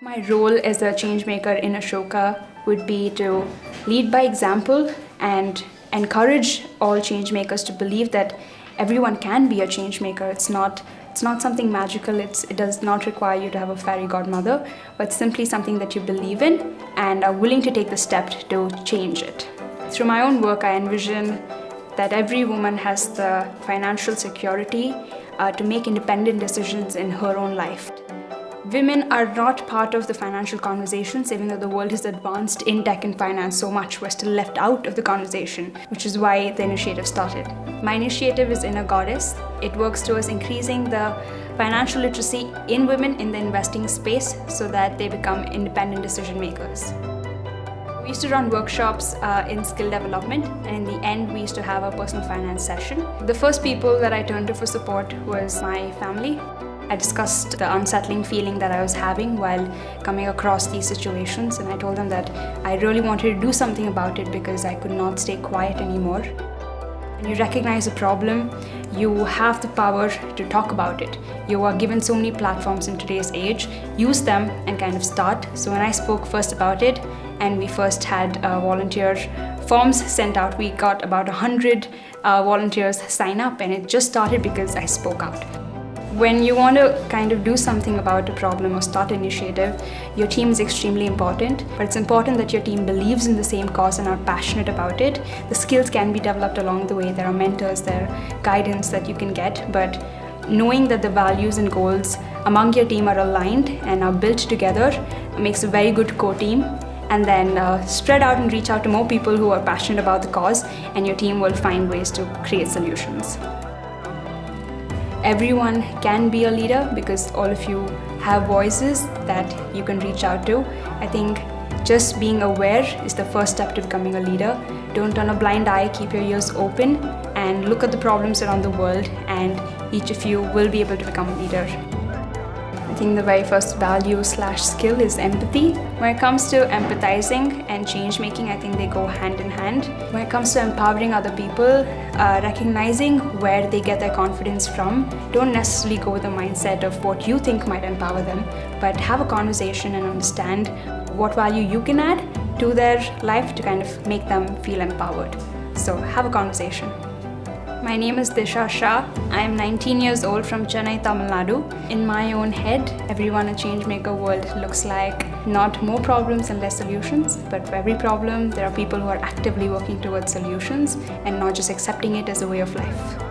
My role as a change maker in Ashoka would be to lead by example and encourage all change makers to believe that everyone can be a change maker. It's not something magical. It does not require you to have a fairy godmother, but simply something that you believe in and are willing to take the step to change it. Through my own work, I envision that every woman has the financial security to make independent decisions in her own life. Women are not part of the financial conversations, even though the world has advanced in tech and finance so much. We're still left out of the conversation, which is why the initiative started. My initiative is Inner Goddess. It works towards increasing the financial literacy in women in the investing space so that they become independent decision makers. We used to run workshops in skill development, and in the end, we used to have a personal finance session. The first people that I turned to for support was my family. I discussed the unsettling feeling that I was having while coming across these situations, and I told them that I really wanted to do something about it because I could not stay quiet anymore. When you recognize a problem, you have the power to talk about it. You are given so many platforms in today's age. Use them and kind of start. So when I spoke first about it, and we first had volunteer forms sent out, we got about 100 volunteers sign up, and it just started because I spoke out. When you want to kind of do something about a problem or start an initiative, your team is extremely important, but it's important that your team believes in the same cause and are passionate about it. The skills can be developed along the way. There are mentors, there are guidance that you can get, but knowing that the values and goals among your team are aligned and are built together makes a very good core team. And then spread out and reach out to more people who are passionate about the cause, and your team will find ways to create solutions. Everyone can be a leader because all of you have voices that you can reach out to. I think just being aware is the first step to becoming a leader. Don't turn a blind eye, keep your ears open and look at the problems around the world, and each of you will be able to become a leader. I think the very first value/skill is empathy. When it comes to empathizing and change making, I think they go hand in hand. When it comes to empowering other people, recognizing where they get their confidence from, don't necessarily go with the mindset of what you think might empower them, but have a conversation and understand what value you can add to their life to kind of make them feel empowered. So have a conversation. My name is Disha Shah. I am 19 years old from Chennai, Tamil Nadu. In my own head, everyone a changemaker world looks like not more problems and less solutions, but for every problem, there are people who are actively working towards solutions and not just accepting it as a way of life.